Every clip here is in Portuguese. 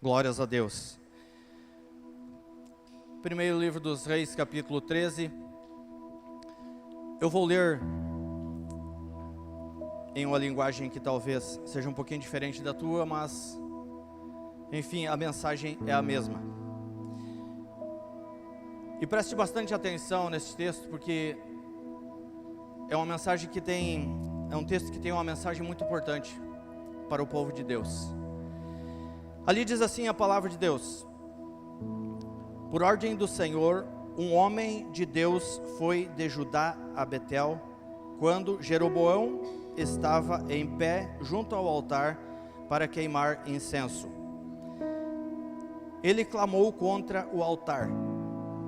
Glórias a Deus. Primeiro livro dos Reis, capítulo 13. Eu vou ler em uma linguagem que talvez seja um pouquinho diferente da tua, mas, enfim, a mensagem é a mesma. E preste bastante atenção nesse texto, porque é uma mensagem que é um texto que tem uma mensagem muito importante para o povo de Deus. Ali diz assim a palavra de Deus: por ordem do Senhor, um homem de Deus foi de Judá a Betel, quando Jeroboão estava em pé junto ao altar para queimar incenso. Ele clamou contra o altar,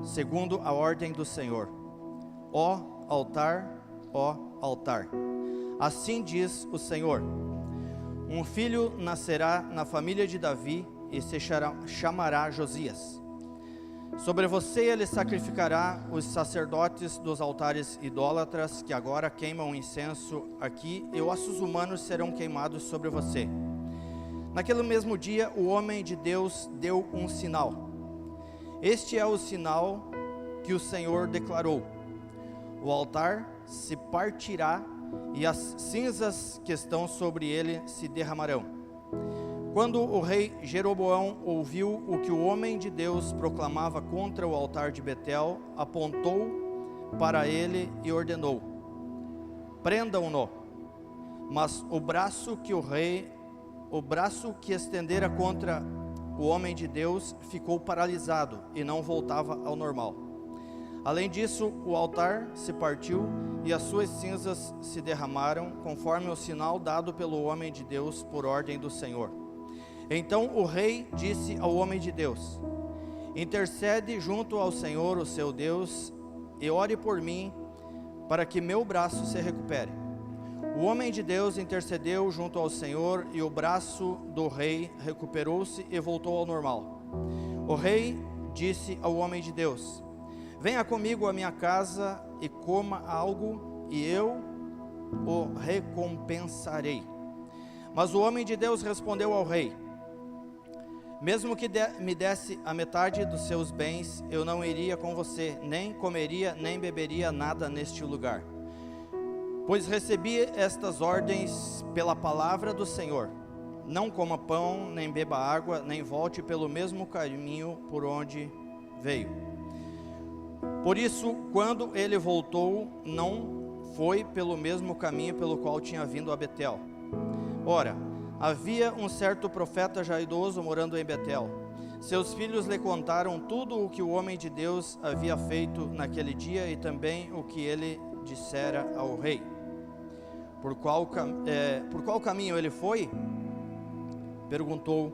segundo a ordem do Senhor: ó altar, assim diz o Senhor: um filho nascerá na família de Davi e se chamará Josias. Sobre você ele sacrificará os sacerdotes dos altares idólatras que agora queimam incenso aqui, e ossos humanos serão queimados sobre você. Naquele mesmo dia o homem de Deus deu um sinal. Este é o sinal que o Senhor declarou: o altar se partirá e as cinzas que estão sobre ele se derramarão. Quando o rei Jeroboão ouviu o que o homem de Deus proclamava contra o altar de Betel, apontou para ele e ordenou: prendam-no. Mas o braço que estendera contra o homem de Deus ficou paralisado e não voltava ao normal. Além disso, o altar se partiu e as suas cinzas se derramaram, conforme o sinal dado pelo homem de Deus por ordem do Senhor. Então o rei disse ao homem de Deus: intercede junto ao Senhor, o seu Deus, e ore por mim, para que meu braço se recupere. O homem de Deus intercedeu junto ao Senhor, e o braço do rei recuperou-se e voltou ao normal. O rei disse ao homem de Deus: venha comigo à minha casa e coma algo, e eu o recompensarei. Mas o homem de Deus respondeu ao rei: mesmo que me desse a metade dos seus bens, eu não iria com você, nem comeria, nem beberia nada neste lugar. Pois recebi estas ordens pela palavra do Senhor: não coma pão, nem beba água, nem volte pelo mesmo caminho por onde veio. Por isso, quando ele voltou, não foi pelo mesmo caminho pelo qual tinha vindo a Betel. Ora, havia um certo profeta já idoso morando em Betel. Seus filhos lhe contaram tudo o que o homem de Deus havia feito naquele dia e também o que ele dissera ao rei. Por qual caminho ele foi? Perguntou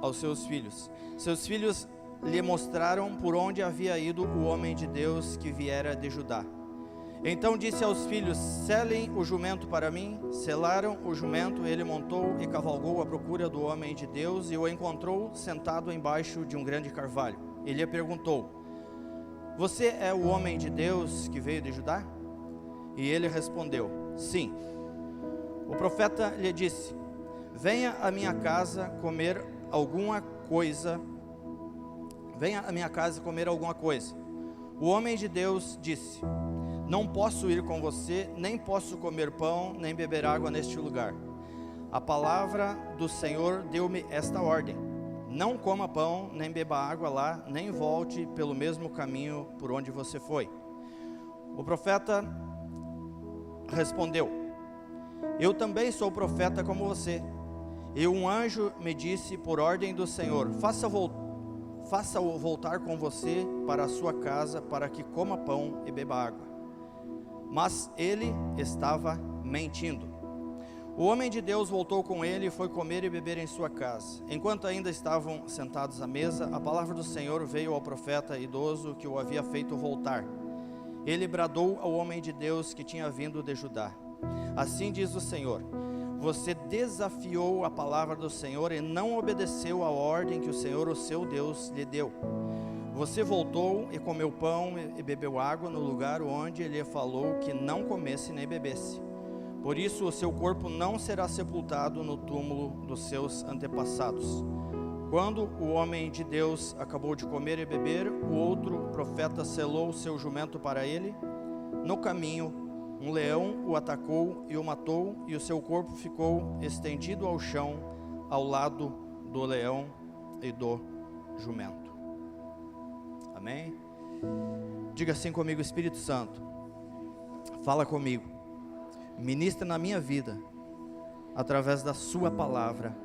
aos seus filhos. Seus filhos lhe mostraram por onde havia ido o homem de Deus que viera de Judá. Então disse aos filhos: selem o jumento para mim. Selaram o jumento, ele montou e cavalgou à procura do homem de Deus, e o encontrou sentado embaixo de um grande carvalho. Ele lhe perguntou: você é o homem de Deus que veio de Judá? E ele respondeu: sim. O profeta lhe disse: venha à minha casa comer alguma coisa. O homem de Deus disse: não posso ir com você, nem posso comer pão, nem beber água neste lugar. A palavra do Senhor deu-me esta ordem: não coma pão, nem beba água lá, nem volte pelo mesmo caminho por onde você foi. O profeta respondeu: eu também sou profeta como você. E um anjo me disse por ordem do Senhor: faça-o voltar com você para a sua casa, para que coma pão e beba água. Mas ele estava mentindo. O homem de Deus voltou com ele e foi comer e beber em sua casa. Enquanto ainda estavam sentados à mesa, a palavra do Senhor veio ao profeta idoso que o havia feito voltar. Ele bradou ao homem de Deus que tinha vindo de Judá: assim diz o Senhor: você desafiou a palavra do Senhor e não obedeceu à ordem que o Senhor, o seu Deus, lhe deu. Você voltou e comeu pão e bebeu água no lugar onde ele falou que não comesse nem bebesse. Por isso o seu corpo não será sepultado no túmulo dos seus antepassados. Quando o homem de Deus acabou de comer e beber, o outro profeta selou o seu jumento para ele. No caminho, um leão o atacou e o matou, e o seu corpo ficou estendido ao chão, ao lado do leão e do jumento. Amém? Diga assim comigo: Espírito Santo, fala comigo, ministra na minha vida, através da sua palavra,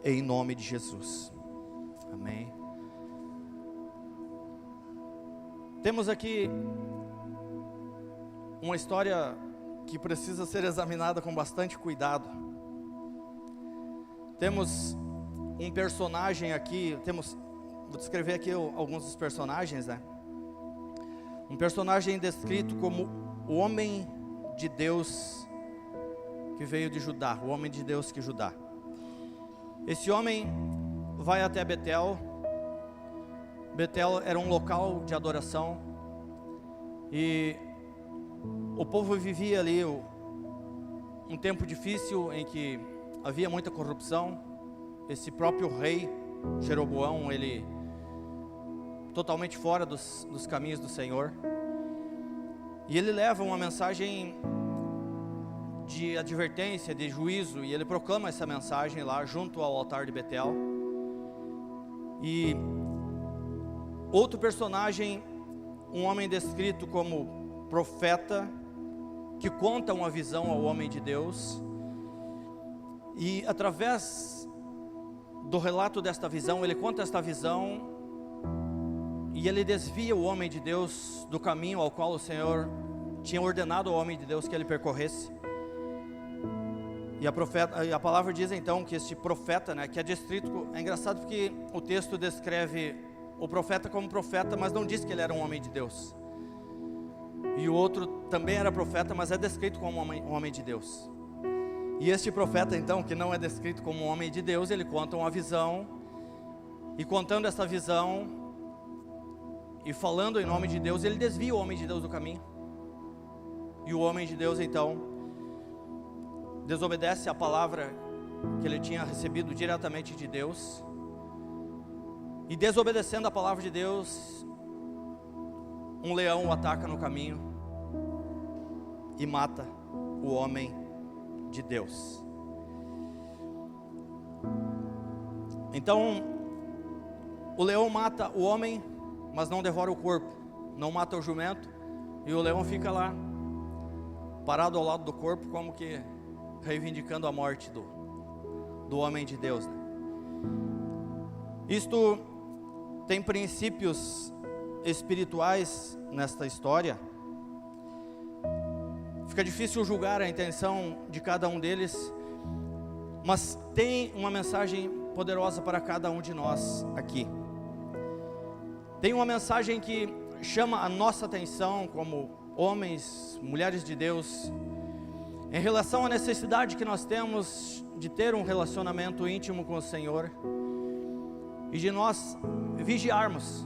em nome de Jesus. Amém. Temos aqui uma história que precisa ser examinada com bastante cuidado. Temos um personagem aqui, vou descrever aqui alguns dos personagens, né? Um personagem descrito como o homem de Deus que veio de Judá, o homem de Deus que Judá. Esse homem vai até Betel. Betel era um local de adoração, e o povo vivia ali um tempo difícil em que havia muita corrupção. Esse próprio rei Jeroboão, ele totalmente fora dos caminhos do Senhor, e ele leva uma mensagem de advertência, de juízo, e ele proclama essa mensagem lá junto ao altar de Betel. E outro personagem, um homem descrito como profeta, que conta uma visão ao homem de Deus, e através do relato desta visão, ele conta esta visão, e ele desvia o homem de Deus do caminho ao qual o Senhor tinha ordenado ao homem de Deus que ele percorresse. E a palavra diz então que este profeta, né, que é descrito, é engraçado porque o texto descreve o profeta como profeta, mas não diz que ele era um homem de Deus. E o outro também era profeta, mas é descrito como um homem de Deus. E este profeta então, que não é descrito como um homem de Deus, ele conta uma visão, e contando essa visão e falando em nome de Deus, ele desvia o homem de Deus do caminho. E o homem de Deus então desobedece a palavra que ele tinha recebido diretamente de Deus, e desobedecendo a palavra de Deus, um leão o ataca no caminho e mata o homem de Deus. Então, o leão mata o homem, mas não devora o corpo, não mata o jumento, e o leão fica lá, parado ao lado do corpo, como que reivindicando a morte do homem de Deus, né? Isto tem princípios espirituais nesta história. Fica difícil julgar a intenção de cada um deles, mas tem uma mensagem poderosa para cada um de nós aqui. Tem uma mensagem que chama a nossa atenção como homens, mulheres de Deus, em relação à necessidade que nós temos de ter um relacionamento íntimo com o Senhor, e de nós vigiarmos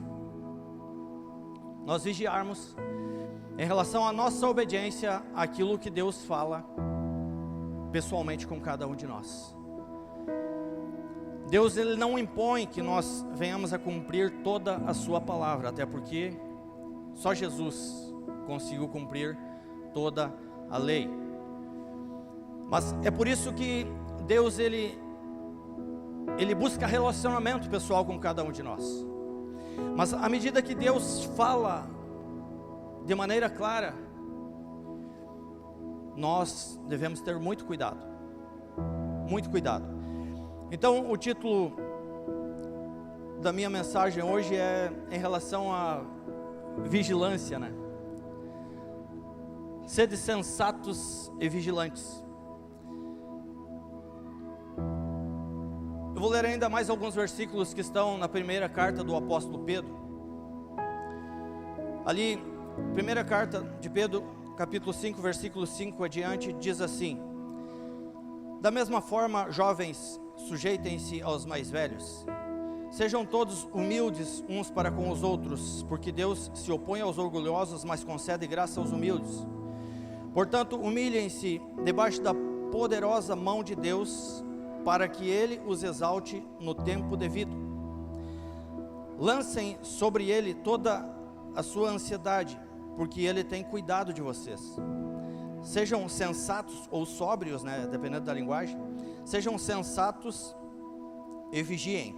em relação à nossa obediência àquilo que Deus fala pessoalmente com cada um de nós. Deus, ele não impõe que nós venhamos a cumprir toda a sua palavra, até porque só Jesus conseguiu cumprir toda a lei. Mas é por isso que Deus, ele busca relacionamento pessoal com cada um de nós. Mas à medida que Deus fala de maneira clara, nós devemos ter muito cuidado. Muito cuidado. Então, o título da minha mensagem hoje é em relação à vigilância, né? Sede sensatos e vigilantes. Eu vou ler ainda mais alguns versículos que estão na primeira carta do apóstolo Pedro. Ali, primeira carta de Pedro, capítulo 5, versículo 5 adiante, diz assim: da mesma forma, jovens, sujeitem-se aos mais velhos. Sejam todos humildes uns para com os outros, porque Deus se opõe aos orgulhosos, mas concede graça aos humildes. Portanto, humilhem-se debaixo da poderosa mão de Deus, para que Ele os exalte no tempo devido. Lancem sobre Ele toda a sua ansiedade, porque Ele tem cuidado de vocês. Sejam sensatos ou sóbrios, dependendo da linguagem. Sejam sensatos e vigiem.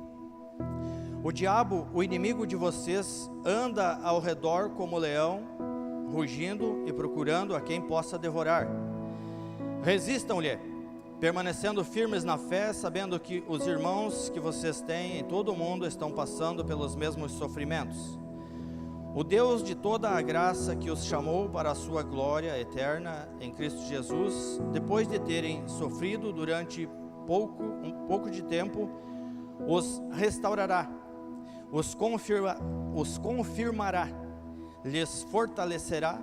O diabo, o inimigo de vocês, anda ao redor como leão, rugindo e procurando a quem possa devorar. Resistam-lhe, permanecendo firmes na fé, sabendo que os irmãos que vocês têm em todo o mundo estão passando pelos mesmos sofrimentos. O Deus de toda a graça, que os chamou para a sua glória eterna em Cristo Jesus, depois de terem sofrido durante um pouco de tempo, os restaurará, os confirmará, lhes fortalecerá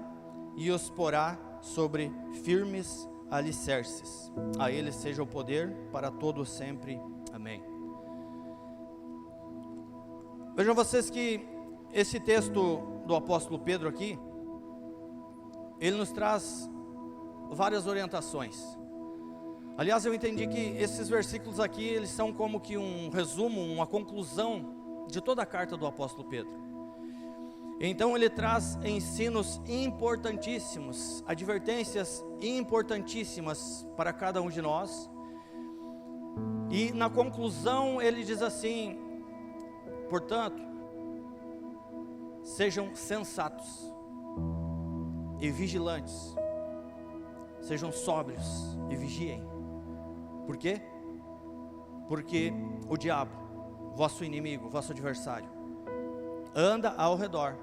e os porá sobre firmes alicerces. A Ele seja o poder para todos sempre. Amém. Vejam vocês que esse texto do apóstolo Pedro aqui, ele nos traz várias orientações. Aliás, eu entendi que esses versículos aqui, eles são como que um resumo, uma conclusão de toda a carta do apóstolo Pedro. Então ele traz ensinos importantíssimos, advertências importantíssimas para cada um de nós. E na conclusão ele diz assim: portanto, sejam sensatos e vigilantes, sejam sóbrios e vigiem. Por quê? Porque o diabo, vosso inimigo, vosso adversário, anda ao redor,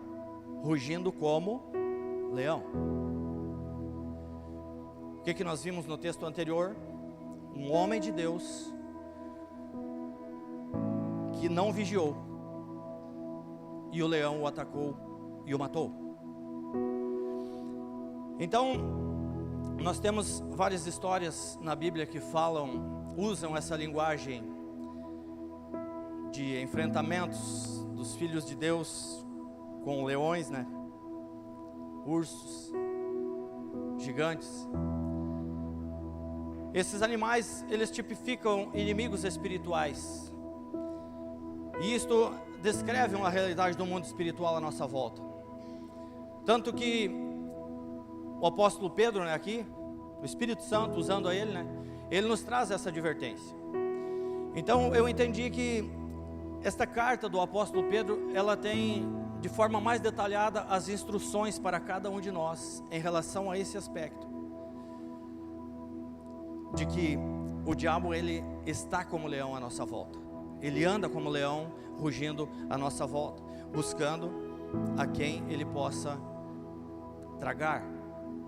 rugindo como leão. O que nós vimos no texto anterior? Um homem de Deus que não vigiou, e o leão o atacou e o matou. Então, nós temos várias histórias na Bíblia que usam essa linguagem de enfrentamentos dos filhos de Deus com leões, ursos, gigantes. Esses animais, eles tipificam inimigos espirituais. E isto descreve uma realidade do mundo espiritual à nossa volta. Tanto que o apóstolo Pedro, aqui, o Espírito Santo usando ele, ele nos traz essa advertência. Então eu entendi que esta carta do apóstolo Pedro, ela tem de forma mais detalhada as instruções para cada um de nós em relação a esse aspecto, de que o diabo, ele está como leão à nossa volta. Ele anda como leão, rugindo à nossa volta, buscando a quem ele possa tragar,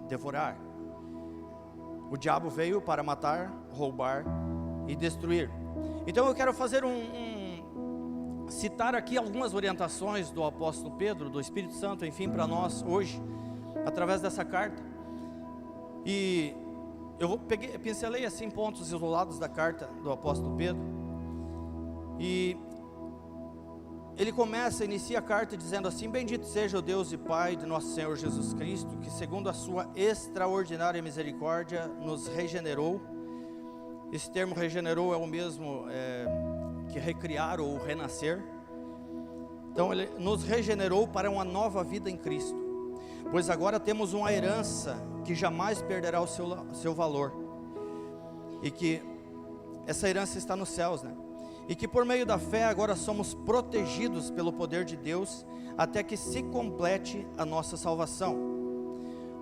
devorar. O diabo veio para matar, roubar e destruir. Então eu quero fazer citar aqui algumas orientações do apóstolo Pedro, do Espírito Santo, enfim, para nós hoje, através dessa carta. E eu pincelei assim pontos isolados da carta do apóstolo Pedro. E ele inicia a carta dizendo assim: bendito seja o Deus e Pai de nosso Senhor Jesus Cristo, que segundo a sua extraordinária misericórdia nos regenerou. Esse termo regenerou é o mesmo que recriar ou renascer. Então ele nos regenerou para uma nova vida em Cristo, pois agora temos uma herança que jamais perderá o seu valor, e que essa herança está nos céus, e que por meio da fé agora somos protegidos pelo poder de Deus, até que se complete a nossa salvação.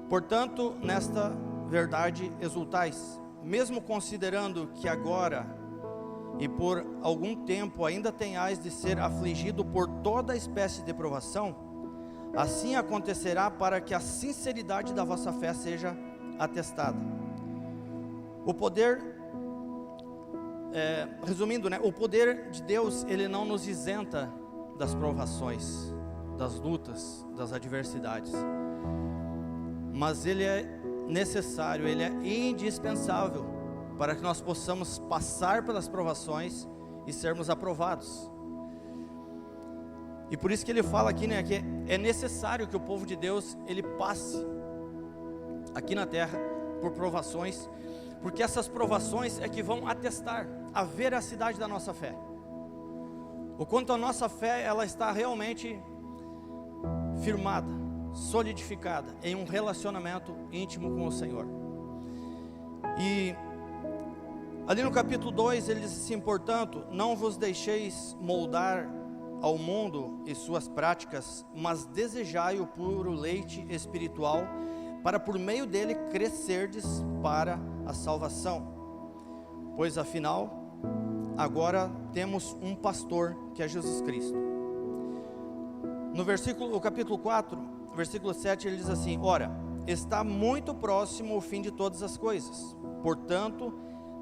Portanto, nesta verdade exultais, mesmo considerando que agora e por algum tempo ainda tenhais de ser afligido por toda espécie de provação, assim acontecerá para que a sinceridade da vossa fé seja atestada. O poder, resumindo, o poder de Deus, ele não nos isenta das provações, das lutas, das adversidades, mas ele é necessário, ele é indispensável para que nós possamos passar pelas provações e sermos aprovados. E por isso que ele fala aqui, que é necessário que o povo de Deus, ele passe aqui na terra por provações, porque essas provações é que vão atestar a veracidade da nossa fé, o quanto a nossa fé ela está realmente firmada, solidificada em um relacionamento íntimo com o Senhor. E ali no capítulo 2 ele diz assim: portanto, não vos deixeis moldar ao mundo e suas práticas, mas desejai o puro leite espiritual, para por meio dele crescerdes para a salvação. Pois afinal, agora temos um pastor, que é Jesus Cristo. No capítulo 4, versículo 7, ele diz assim: ora, está muito próximo o fim de todas as coisas, portanto,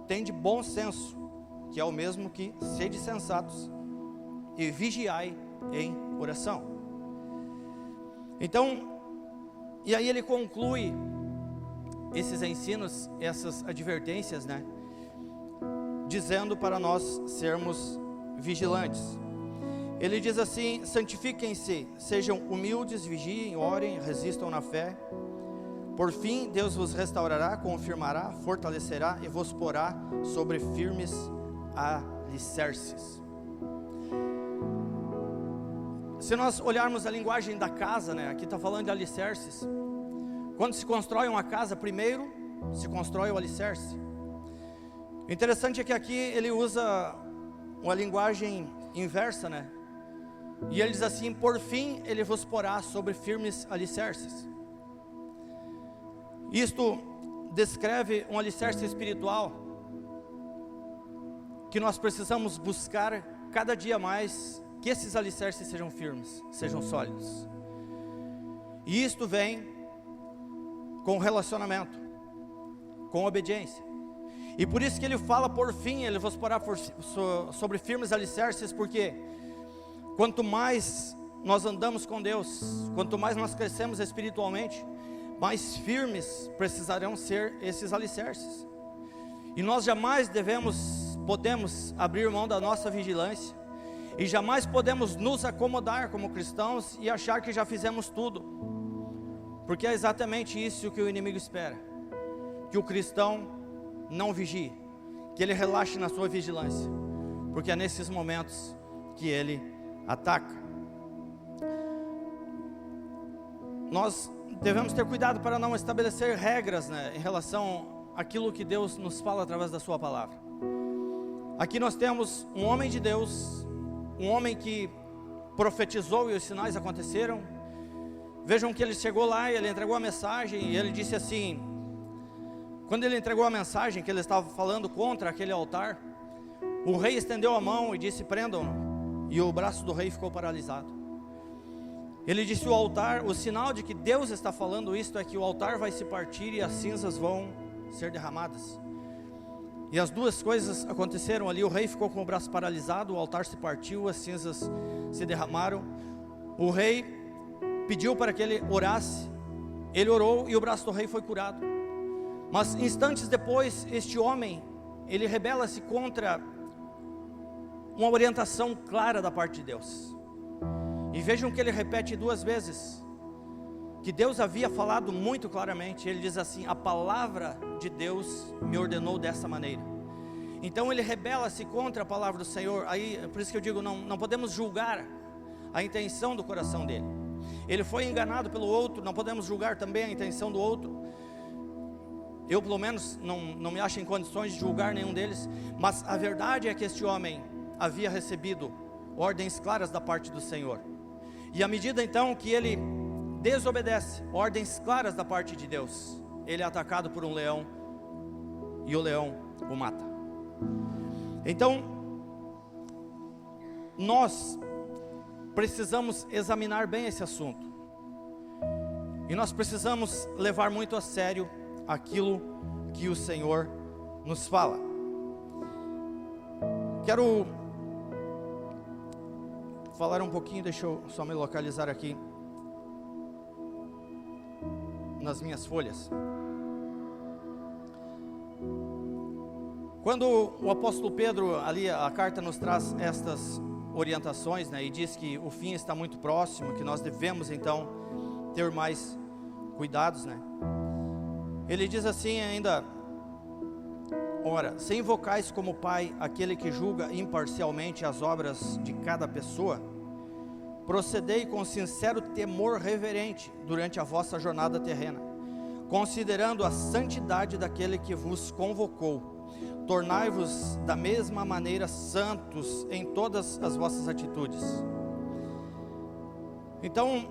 tende bom senso, que é o mesmo que sede sensatos, e vigiai em oração. Então, e aí ele conclui esses ensinos, essas advertências, né, dizendo para nós sermos vigilantes. Ele diz assim: santifiquem-se, sejam humildes, vigiem, orem, resistam na fé. Por fim, Deus vos restaurará, confirmará, fortalecerá e vos porá sobre firmes alicerces. Se nós olharmos a linguagem da casa, né, aqui está falando de alicerces. Quando se constrói uma casa, primeiro se constrói o alicerce. O interessante é que aqui ele usa uma linguagem inversa, né? E ele diz assim: por fim ele vos porá sobre firmes alicerces. Isto descreve um alicerce espiritual que nós precisamos buscar cada dia mais, que esses alicerces sejam firmes, sejam sólidos. E isto vem com relacionamento, com obediência. E por isso que ele fala: por fim ele vos porá sobre firmes alicerces, porque quanto mais nós andamos com Deus, quanto mais nós crescemos espiritualmente, mais firmes precisarão ser esses alicerces. E nós jamais podemos abrir mão da nossa vigilância, e jamais podemos nos acomodar como cristãos e achar que já fizemos tudo, porque é exatamente isso que o inimigo espera, que o cristão não vigie, que ele relaxe na sua vigilância, porque é nesses momentos que ele ataca. Nós devemos ter cuidado para não estabelecer regras, né, em relação àquilo que Deus nos fala através da sua palavra. Aqui nós temos um homem de Deus, um homem que profetizou e os sinais aconteceram. Vejam que ele chegou lá e ele entregou a mensagem, e ele disse assim, quando ele entregou a mensagem que ele estava falando contra aquele altar, o rei estendeu a mão e disse: prendam-no. E o braço do rei ficou paralisado. Ele disse: o altar, o sinal de que Deus está falando isto é que o altar vai se partir e as cinzas vão ser derramadas. E as duas coisas aconteceram ali. O rei ficou com o braço paralisado, o altar se partiu, as cinzas se derramaram. O rei pediu para que ele orasse, ele orou e o braço do rei foi curado. Mas instantes depois, este homem, ele rebela-se contra uma orientação clara da parte de Deus. E vejam que ele repete duas vezes, que Deus havia falado muito claramente. Ele diz assim: a palavra de Deus me ordenou dessa maneira. Então ele rebela-se contra a palavra do Senhor. Aí, por isso que eu digo, não podemos julgar a intenção do coração dele. Ele foi enganado pelo outro, não podemos julgar também a intenção do outro. Eu pelo menos não me acho em condições de julgar nenhum deles. Mas a verdade é que este homem havia recebido ordens claras da parte do Senhor. E à medida então que ele desobedece ordens claras da parte de Deus, ele é atacado por um leão, e o leão o mata. Então, nós precisamos examinar bem esse assunto, e nós precisamos levar muito a sério aquilo que o Senhor nos fala. Quero falar um pouquinho, deixa eu só me localizar aqui nas minhas folhas. Quando o apóstolo Pedro, ali a carta nos traz estas orientações, né, e diz que o fim está muito próximo, que nós devemos então ter mais cuidados, né? ele diz assim ainda: ora, se invocais como Pai aquele que julga imparcialmente as obras de cada pessoa, procedei com sincero temor reverente durante a vossa jornada terrena, considerando a santidade daquele que vos convocou. Tornai-vos da mesma maneira santos em todas as vossas atitudes. Então,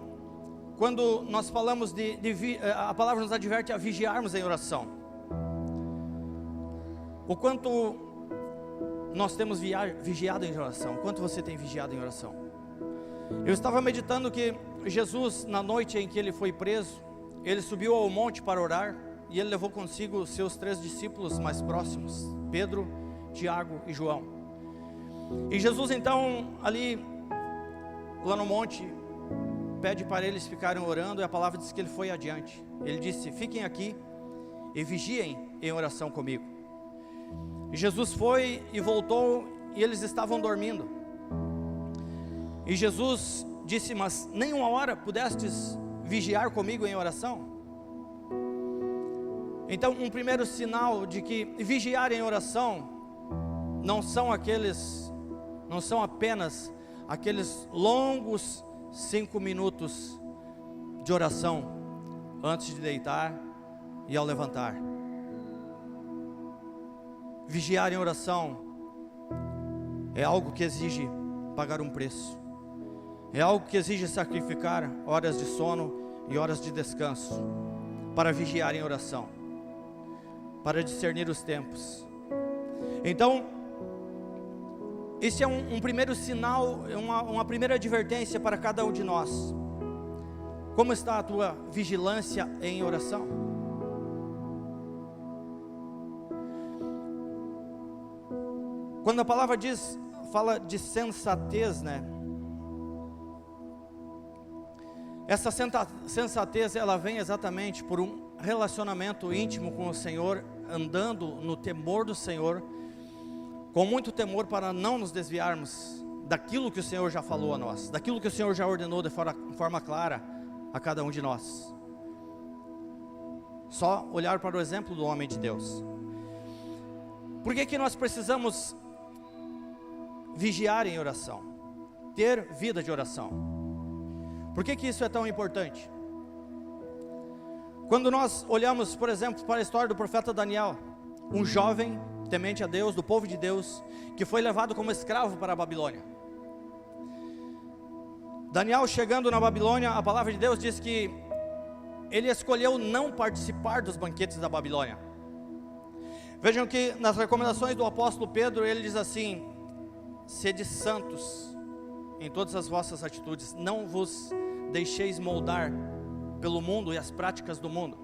quando nós falamos a palavra nos adverte a vigiarmos em oração. O quanto nós temos vigiado em oração? O quanto você tem vigiado em oração? Eu estava meditando que Jesus, na noite em que ele foi preso, ele subiu ao monte para orar, e ele levou consigo os seus 3 discípulos mais próximos, Pedro, Tiago e João. E Jesus então, ali, lá no monte, pede para eles ficarem orando, e a palavra diz que ele foi adiante. Ele disse: fiquem aqui e vigiem em oração comigo. E Jesus foi e voltou, e eles estavam dormindo. E Jesus disse: mas nem uma hora pudestes vigiar comigo em oração? Então, um primeiro sinal de que vigiar em oração não são apenas aqueles longos 5 minutos de oração antes de deitar e ao levantar. Vigiar em oração é algo que exige pagar um preço. É algo que exige sacrificar horas de sono e horas de descanso para vigiar em oração, para discernir os tempos. Então, esse é um primeiro sinal, uma primeira advertência para cada um de nós. Como está a tua vigilância em oração? Quando a palavra fala de sensatez, né? Essa sensatez, ela vem exatamente por um relacionamento íntimo com o Senhor, andando no temor do Senhor, com muito temor para não nos desviarmos daquilo que o Senhor já falou a nós, daquilo que o Senhor já ordenou de forma clara a cada um de nós. Só olhar para o exemplo do homem de Deus. Por que nós precisamos vigiar em oração? Ter vida de oração. Por que isso é tão importante? Quando nós olhamos, por exemplo, para a história do profeta Daniel, um jovem temente a Deus, do povo de Deus, que foi levado como escravo para a Babilônia. Daniel, chegando na Babilônia, a palavra de Deus diz que ele escolheu não participar dos banquetes da Babilônia. Vejam que nas recomendações do apóstolo Pedro, ele diz assim: sede santos em todas as vossas atitudes, não vos deixeis moldar pelo mundo e as práticas do mundo.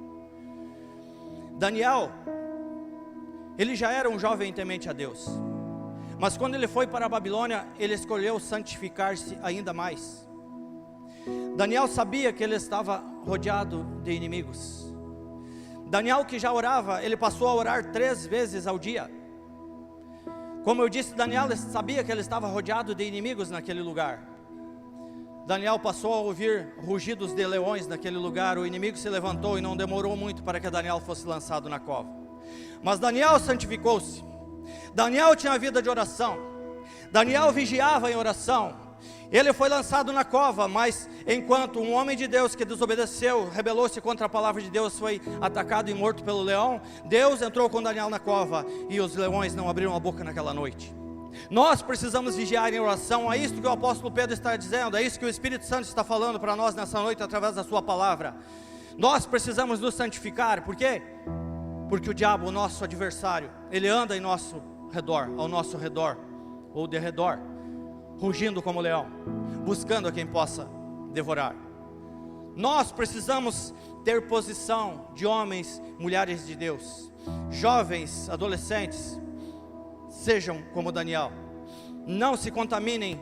Daniel, ele já era um jovem temente a Deus, mas quando ele foi para a Babilônia, ele escolheu santificar-se ainda mais. Daniel sabia que ele estava rodeado de inimigos. Daniel, que já orava, ele passou a orar 3 vezes ao dia. Como eu disse, Daniel sabia que ele estava rodeado de inimigos naquele lugar. Daniel passou a ouvir rugidos de leões naquele lugar. O inimigo se levantou e não demorou muito para que Daniel fosse lançado na cova. Mas Daniel santificou-se. Daniel tinha vida de oração. Daniel vigiava em oração. Ele foi lançado na cova, mas enquanto um homem de Deus que desobedeceu, rebelou-se contra a palavra de Deus, foi atacado e morto pelo leão, Deus entrou com Daniel na cova e os leões não abriram a boca naquela noite. Nós precisamos vigiar em oração. É isso que o apóstolo Pedro está dizendo, é isso que o Espírito Santo está falando para nós nessa noite através da sua palavra. Nós precisamos nos santificar. Por quê? Porque o diabo, o nosso adversário, ele anda em nosso redor, ao nosso redor, ou de redor, rugindo como leão, buscando a quem possa devorar. Nós precisamos ter posição de homens, mulheres de Deus, jovens, adolescentes. Sejam como Daniel, não se contaminem,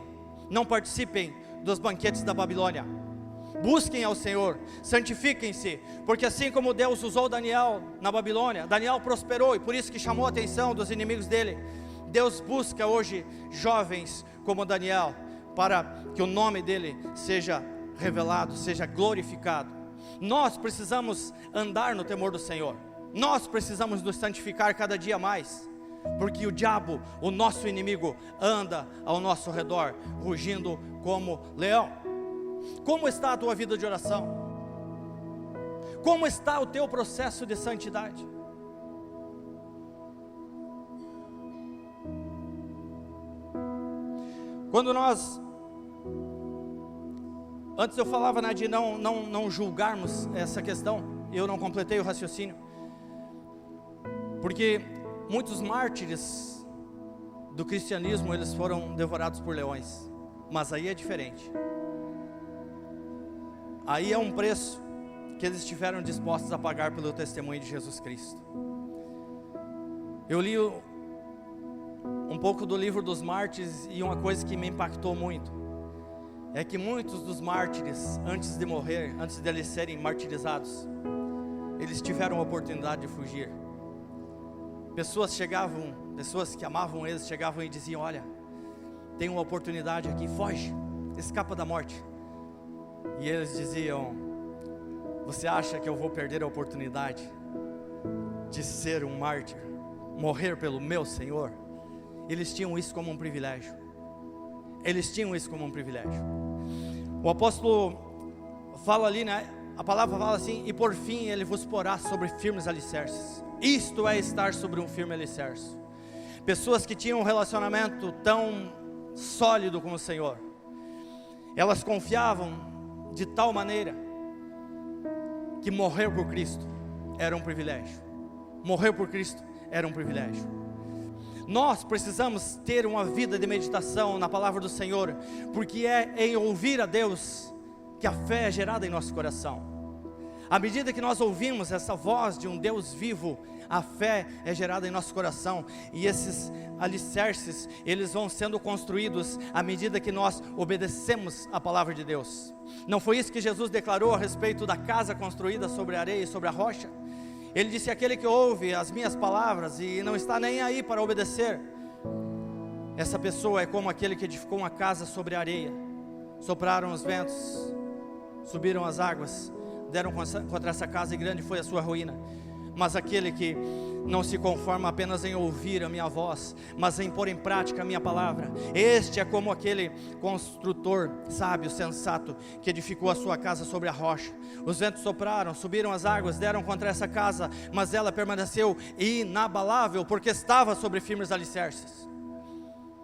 não participem dos banquetes da Babilônia. Busquem ao Senhor, santifiquem-se, porque assim como Deus usou Daniel na Babilônia, Daniel prosperou e por isso que chamou a atenção dos inimigos dele. Deus busca hoje jovens como Daniel, para que o nome dele seja revelado, seja glorificado. Nós precisamos andar no temor do Senhor. Nós precisamos nos santificar cada dia mais, porque o diabo, o nosso inimigo, anda ao nosso redor, rugindo como leão. Como está a tua vida de oração? Como está o teu processo de santidade? Quando nós, antes eu falava, né, de não julgarmos essa questão, eu não completei o raciocínio, porque muitos mártires do cristianismo, eles foram devorados por leões, mas aí é diferente, aí é um preço que eles estiveram dispostos a pagar pelo testemunho de Jesus Cristo. Eu li um pouco do livro dos mártires, e uma coisa que me impactou muito, é que muitos dos mártires, antes de morrer, antes de eles serem martirizados, eles tiveram a oportunidade de fugir. Pessoas que amavam eles, chegavam e diziam: olha, tem uma oportunidade aqui, foge, escapa da morte. E eles diziam: você acha que eu vou perder a oportunidade de ser um mártir, morrer pelo meu Senhor? Eles tinham isso como um privilégio. Eles tinham isso como um privilégio. O apóstolo fala ali, né? A palavra fala assim: e por fim ele vos porá sobre firmes alicerces. Isto é estar sobre um firme alicerce. Pessoas que tinham um relacionamento tão sólido com o Senhor, elas confiavam de tal maneira que morrer por Cristo era um privilégio. Morrer por Cristo era um privilégio. Nós precisamos ter uma vida de meditação na palavra do Senhor, porque é em ouvir a Deus que a fé é gerada em nosso coração. À medida que nós ouvimos essa voz de um Deus vivo, a fé é gerada em nosso coração, e esses alicerces, eles vão sendo construídos à medida que nós obedecemos a palavra de Deus. Não foi isso que Jesus declarou a respeito da casa construída sobre a areia e sobre a rocha? Ele disse: aquele que ouve as minhas palavras e não está nem aí para obedecer, essa pessoa é como aquele que edificou uma casa sobre a areia. Sopraram os ventos, subiram as águas, deram contra essa casa, e grande foi a sua ruína. Mas aquele que não se conforma apenas em ouvir a minha voz, mas em pôr em prática a minha palavra, este é como aquele construtor sábio, sensato, que edificou a sua casa sobre a rocha. Os ventos sopraram, subiram as águas, deram contra essa casa, mas ela permaneceu inabalável, porque estava sobre firmes alicerces.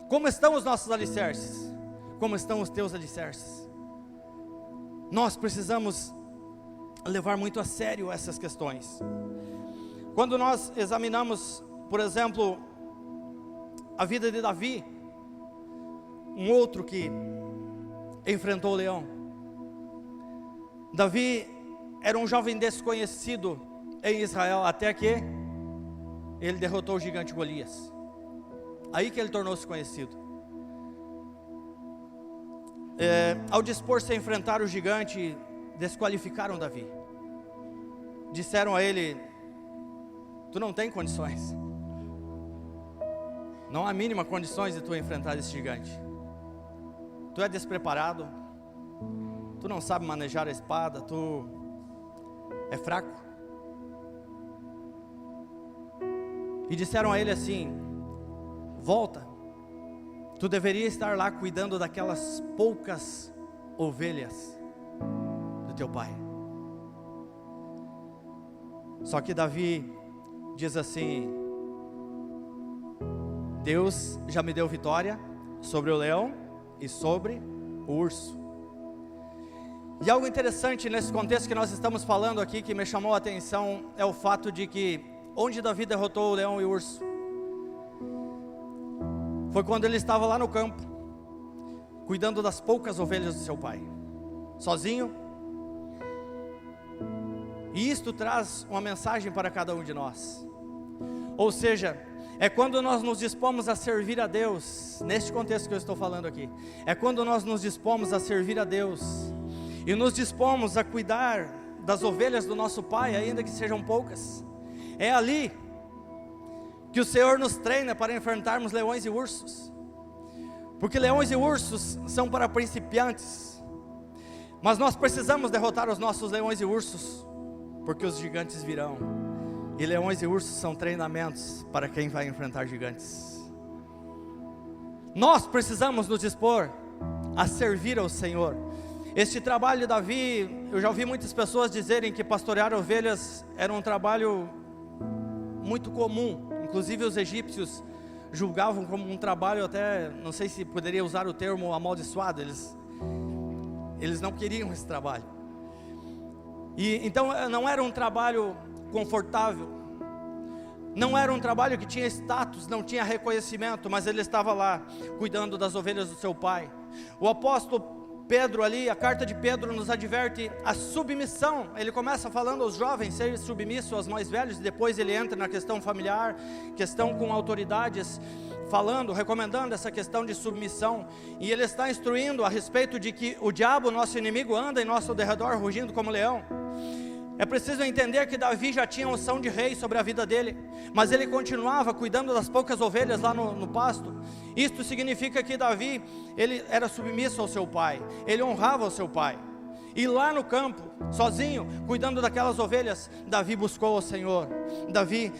Como estão os nossos alicerces? Como estão os teus alicerces? Nós precisamos levar muito a sério essas questões. Quando nós examinamos, por exemplo, a vida de Davi, um outro que enfrentou o leão. Davi era um jovem desconhecido em Israel, até que ele derrotou o gigante Golias. Aí que ele tornou-se conhecido. Ao dispor-se a enfrentar o gigante, desqualificaram Davi. Disseram a ele: tu não tem condições, não há mínima condições de tu enfrentar esse gigante. Tu é despreparado, tu não sabe manejar a espada, tu é fraco. E disseram a ele assim: volta, tu deveria estar lá cuidando daquelas poucas ovelhas do teu pai. Só que Davi diz assim: Deus já me deu vitória sobre o leão e sobre o urso. E algo interessante nesse contexto que nós estamos falando aqui, que me chamou a atenção, é o fato de que onde Davi derrotou o leão e o urso foi quando ele estava lá no campo, cuidando das poucas ovelhas do seu pai, sozinho. E isto traz uma mensagem para cada um de nós. Ou seja, é quando nós nos dispomos a servir a Deus, neste contexto que eu estou falando aqui, é quando nós nos dispomos a servir a Deus, e nos dispomos a cuidar das ovelhas do nosso Pai, ainda que sejam poucas. É ali que o Senhor nos treina para enfrentarmos leões e ursos, porque leões e ursos são para principiantes, mas nós precisamos derrotar os nossos leões e ursos, porque os gigantes virão. E leões e ursos são treinamentos para quem vai enfrentar gigantes. Nós precisamos nos dispor a servir ao Senhor. Este trabalho de Davi, eu já ouvi muitas pessoas dizerem que pastorear ovelhas era um trabalho muito comum. Inclusive os egípcios julgavam como um trabalho até, não sei se poderia usar o termo amaldiçoado, eles não queriam esse trabalho. E então não era um trabalho confortável, não era um trabalho que tinha status, não tinha reconhecimento, mas ele estava lá, cuidando das ovelhas do seu pai. O apóstolo Pedro ali, a carta de Pedro nos adverte a submissão. Ele começa falando aos jovens ser submisso aos mais velhos, e depois ele entra na questão familiar, questão com autoridades, falando, recomendando essa questão de submissão. E ele está instruindo a respeito de que o diabo, nosso inimigo, anda em nosso derredor rugindo como leão. É preciso entender que Davi já tinha unção de rei sobre a vida dele, mas ele continuava cuidando das poucas ovelhas lá no pasto. Isto significa que Davi, ele era submisso ao seu pai, ele honrava o seu pai. E lá no campo, sozinho, cuidando daquelas ovelhas, Davi buscou o Senhor. Davi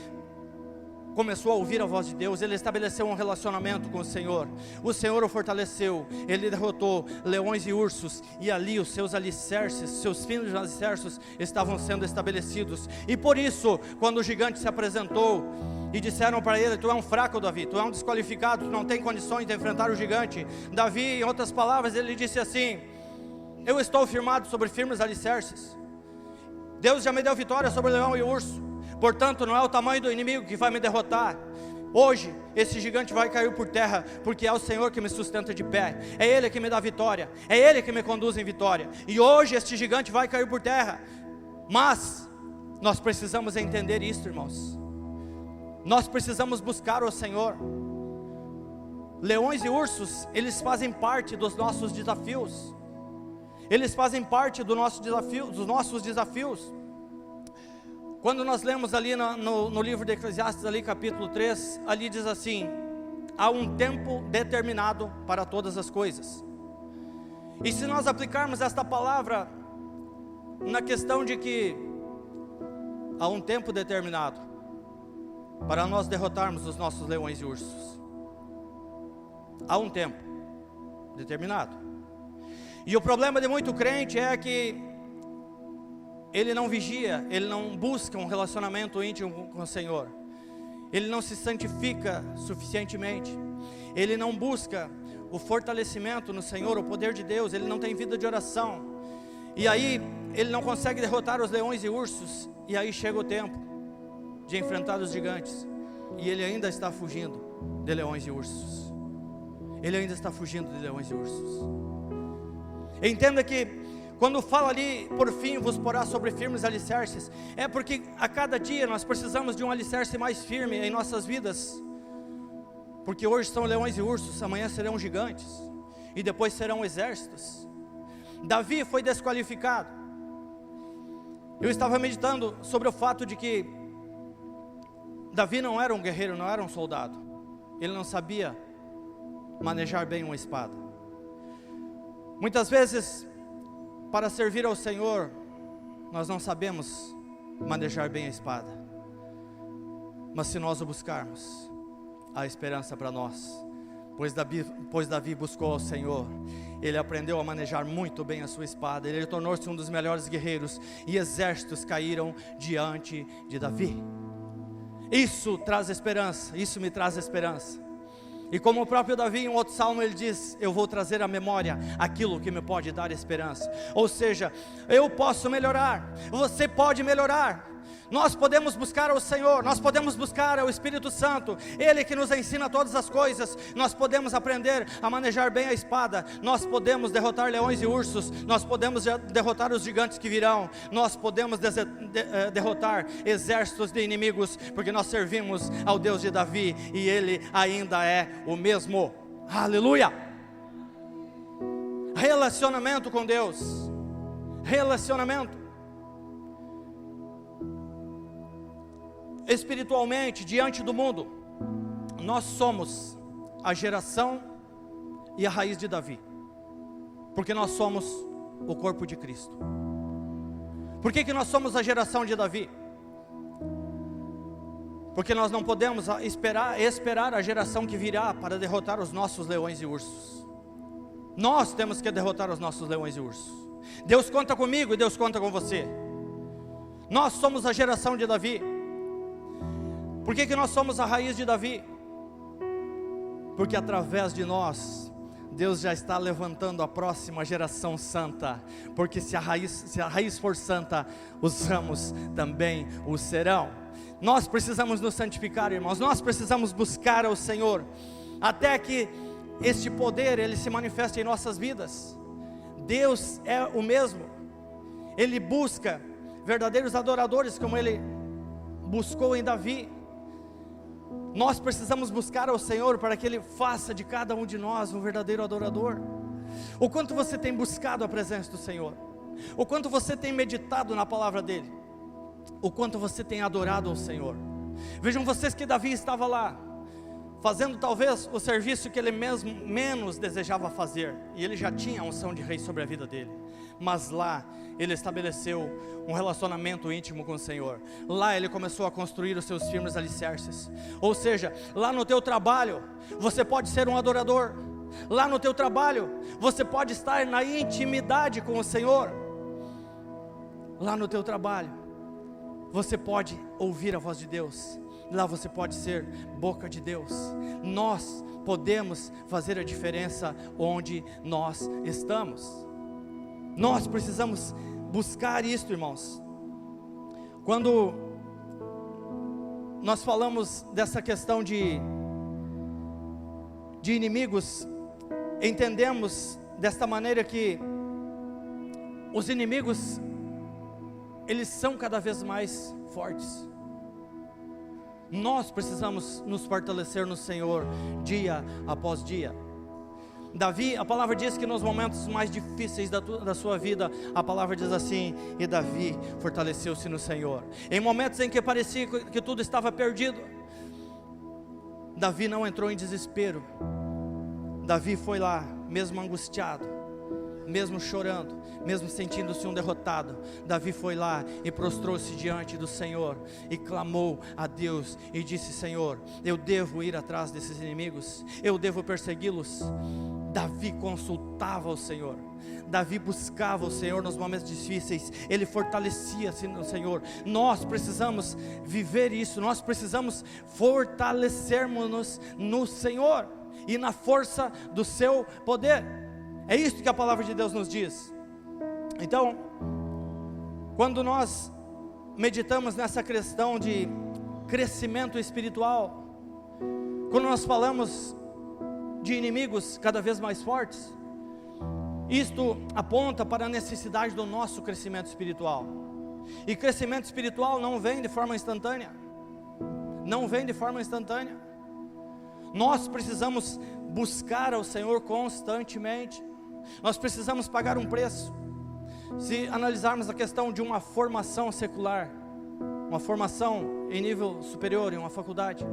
começou a ouvir a voz de Deus, ele estabeleceu um relacionamento com o Senhor o fortaleceu, ele derrotou leões e ursos, e ali os seus alicerces, seus finos alicerces estavam sendo estabelecidos. E por isso, quando o gigante se apresentou, e disseram para ele: tu é um fraco, Davi, tu é um desqualificado, tu não tem condições de enfrentar o gigante. Davi, em outras palavras, ele disse assim: eu estou firmado sobre firmes alicerces, Deus já me deu vitória sobre o leão e o urso, portanto não é o tamanho do inimigo que vai me derrotar. Hoje esse gigante vai cair por terra, porque é o Senhor que me sustenta de pé, é Ele que me dá vitória, é Ele que me conduz em vitória. E hoje este gigante vai cair por terra. Mas nós precisamos entender isso, irmãos. Nós precisamos buscar o Senhor. Leões e ursos, eles fazem parte dos nossos desafios. Eles fazem parte do nosso desafio, dos nossos desafios. Quando nós lemos ali no livro de Eclesiastes, ali capítulo 3, ali diz assim: há um tempo determinado para todas as coisas. E se nós aplicarmos esta palavra na questão de que há um tempo determinado para nós derrotarmos os nossos leões e ursos, há um tempo determinado. E o problema de muito crente é que ele não vigia, ele não busca um relacionamento íntimo com o Senhor, ele não se santifica suficientemente, ele não busca o fortalecimento no Senhor, o poder de Deus, ele não tem vida de oração, e aí ele não consegue derrotar os leões e ursos, e aí chega o tempo de enfrentar os gigantes, e ele ainda está fugindo de leões e ursos, ele ainda está fugindo de leões e ursos. Entenda que quando fala ali, por fim vos porá sobre firmes alicerces, é porque a cada dia nós precisamos de um alicerce mais firme em nossas vidas, porque hoje são leões e ursos, amanhã serão gigantes, e depois serão exércitos. Davi foi desqualificado. Eu estava meditando sobre o fato de que Davi não era um guerreiro, não era um soldado, ele não sabia manejar bem uma espada. Muitas vezes, para servir ao Senhor, nós não sabemos manejar bem a espada, mas se nós o buscarmos, há esperança para nós, pois Davi buscou ao Senhor, ele aprendeu a manejar muito bem a sua espada, ele tornou-se um dos melhores guerreiros, e exércitos caíram diante de Davi. Isso traz esperança, isso me traz esperança. E como o próprio Davi, em um outro salmo, ele diz: eu vou trazer à memória aquilo que me pode dar esperança. Ou seja, eu posso melhorar, você pode melhorar. Nós podemos buscar ao Senhor, nós podemos buscar ao Espírito Santo, Ele que nos ensina todas as coisas. Nós podemos aprender a manejar bem a espada, nós podemos derrotar leões e ursos, nós podemos derrotar os gigantes que virão, nós podemos derrotar exércitos de inimigos, porque nós servimos ao Deus de Davi, e Ele ainda é o mesmo. Aleluia! Relacionamento com Deus, relacionamento. Espiritualmente, diante do mundo, nós somos a geração e a raiz de Davi, porque nós somos o corpo de Cristo. Por que nós somos a geração de Davi? Porque nós não podemos esperar a geração que virá para derrotar os nossos leões e ursos. Nós temos que derrotar os nossos leões e ursos. Deus conta comigo e Deus conta com você. Nós somos a geração de Davi. Por que nós somos a raiz de Davi? Porque através de nós, Deus já está levantando a próxima geração santa. Porque se a raiz for santa, os ramos também o serão. Nós precisamos nos santificar, irmãos. Nós precisamos buscar ao Senhor, até que este poder, ele se manifeste em nossas vidas. Deus é o mesmo. Ele busca verdadeiros adoradores, como Ele buscou em Davi. Nós precisamos buscar ao Senhor para que Ele faça de cada um de nós um verdadeiro adorador. O quanto você tem buscado a presença do Senhor, o quanto você tem meditado na palavra dEle, o quanto você tem adorado ao Senhor. Vejam vocês que Davi estava lá, fazendo talvez o serviço que ele mesmo menos desejava fazer, e ele já tinha a unção de rei sobre a vida dele, mas lá ele estabeleceu um relacionamento íntimo com o Senhor. Lá ele começou a construir os seus firmes alicerces. Ou seja, lá no teu trabalho você pode ser um adorador. Lá no teu trabalho você pode estar na intimidade com o Senhor. Lá no teu trabalho você pode ouvir a voz de Deus. Lá você pode ser boca de Deus. Nós podemos fazer a diferença onde nós estamos. Nós precisamos buscar isto, irmãos. Quando nós falamos dessa questão de inimigos, entendemos desta maneira que os inimigos, eles são cada vez mais fortes. Nós precisamos nos fortalecer no Senhor dia após dia. Davi, a palavra diz que nos momentos mais difíceis da sua vida, a palavra diz assim: e Davi fortaleceu-se no Senhor. Em momentos em que parecia que tudo estava perdido, Davi não entrou em desespero. Davi foi lá, mesmo angustiado, mesmo chorando, mesmo sentindo-se um derrotado, Davi foi lá e prostrou-se diante do Senhor e clamou a Deus e disse: Senhor, eu devo ir atrás desses inimigos, eu devo persegui-los. Davi consultava o Senhor, Davi buscava o Senhor nos momentos difíceis, ele fortalecia-se no Senhor. Nós precisamos viver isso, nós precisamos fortalecermos-nos no Senhor e na força do seu poder. É isso que a palavra de Deus nos diz. Então, quando nós meditamos nessa questão de crescimento espiritual, quando nós falamos de inimigos cada vez mais fortes, isto aponta para a necessidade do nosso crescimento espiritual. E crescimento espiritual não vem de forma instantânea. Não vem de forma instantânea. Nós precisamos buscar ao Senhor constantemente. Nós precisamos pagar um preço. Se analisarmos a questão de uma formação secular, uma formação em nível superior, em uma faculdade,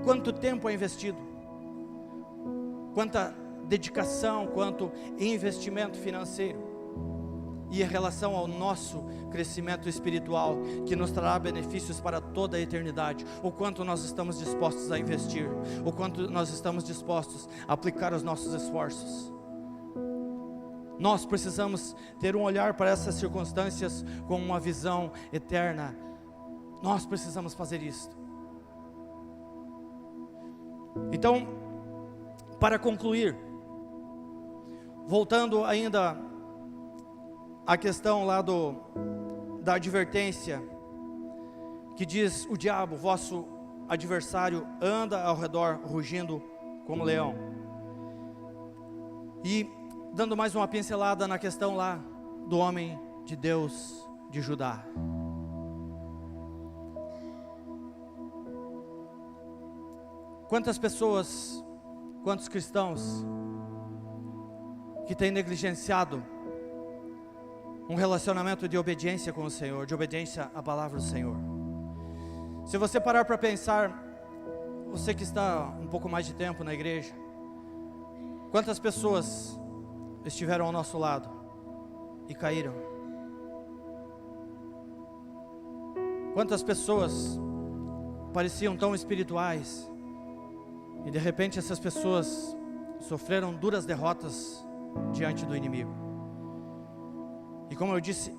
quanto tempo é investido? Quanta dedicação, quanto investimento financeiro? E em relação ao nosso crescimento espiritual, que nos trará benefícios para toda a eternidade, o quanto nós estamos dispostos a investir, o quanto nós estamos dispostos a aplicar os nossos esforços. Nós precisamos ter um olhar para essas circunstâncias com uma visão eterna. Nós precisamos fazer isso. Então, para concluir, voltando ainda à questão lá da advertência, que diz: o diabo, vosso adversário, anda ao redor rugindo como leão. E dando mais uma pincelada na questão lá do homem de Deus de Judá. Quantas pessoas, quantos cristãos que têm negligenciado um relacionamento de obediência com o Senhor, de obediência à palavra do Senhor. Se você parar para pensar, você que está um pouco mais de tempo na igreja, quantas pessoas estiveram ao nosso lado e caíram? Quantas pessoas pareciam tão espirituais, e de repente essas pessoas sofreram duras derrotas diante do inimigo. E como eu disse,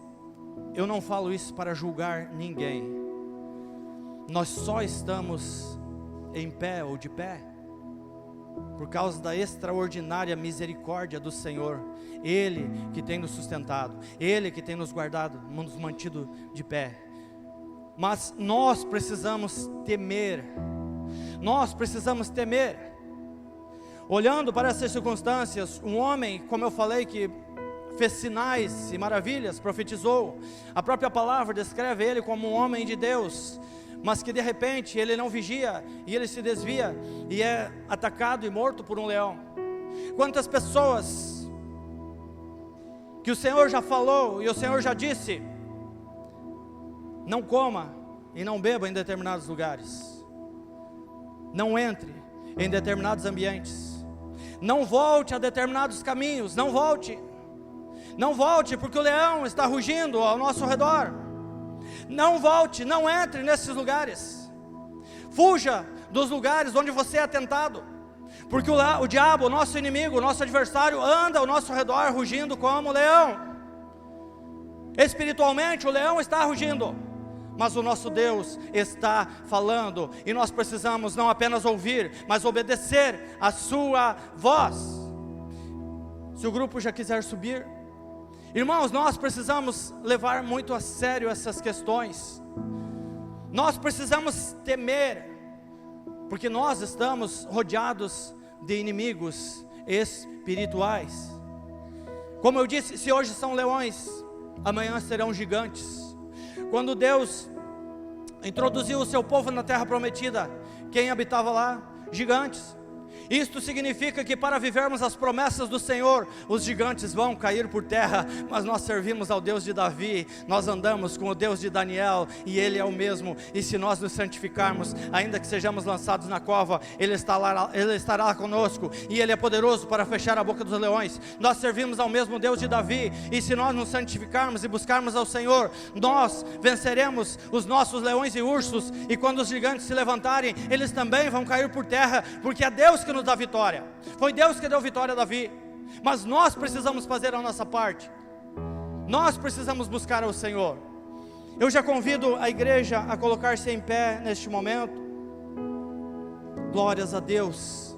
eu não falo isso para julgar ninguém. Nós só estamos em pé ou de pé por causa da extraordinária misericórdia do Senhor. Ele que tem nos sustentado, Ele que tem nos guardado, nos mantido de pé. Mas nós precisamos temer. Nós precisamos temer. Olhando para essas circunstâncias, um homem, como eu falei, que fez sinais e maravilhas, profetizou. A própria palavra descreve ele como um homem de Deus, mas que de repente ele não vigia e ele se desvia e é atacado e morto por um leão. Quantas pessoas que o Senhor já falou e o Senhor já disse: não coma e não beba em determinados lugares, não entre em determinados ambientes, não volte a determinados caminhos, não volte, porque o leão está rugindo ao nosso redor. Não volte, não entre nesses lugares. Fuja dos lugares onde você é tentado, porque o diabo, o nosso inimigo, o nosso adversário, anda ao nosso redor rugindo como leão. Espiritualmente o leão está rugindo, mas o nosso Deus está falando, e nós precisamos não apenas ouvir, mas obedecer a sua voz. Se o grupo já quiser subir. Irmãos, nós precisamos levar muito a sério essas questões. Nós precisamos temer, porque nós estamos rodeados de inimigos espirituais. Como eu disse, se hoje são leões, amanhã serão gigantes. Quando Deus introduziu o seu povo na terra prometida, quem habitava lá? Gigantes. Isto significa que para vivermos as promessas do Senhor, os gigantes vão cair por terra, mas nós servimos ao Deus de Davi, nós andamos com o Deus de Daniel, e Ele é o mesmo. E se nós nos santificarmos, ainda que sejamos lançados na cova, Ele estará lá conosco, e Ele é poderoso para fechar a boca dos leões. Nós servimos ao mesmo Deus de Davi, e se nós nos santificarmos e buscarmos ao Senhor, nós venceremos os nossos leões e ursos, e quando os gigantes se levantarem, eles também vão cair por terra, porque é Deus que nos dá vitória. Foi Deus que deu vitória a Davi, mas nós precisamos fazer a nossa parte. Nós precisamos buscar ao Senhor. Eu já convido a igreja a colocar-se em pé neste momento. Glórias a Deus.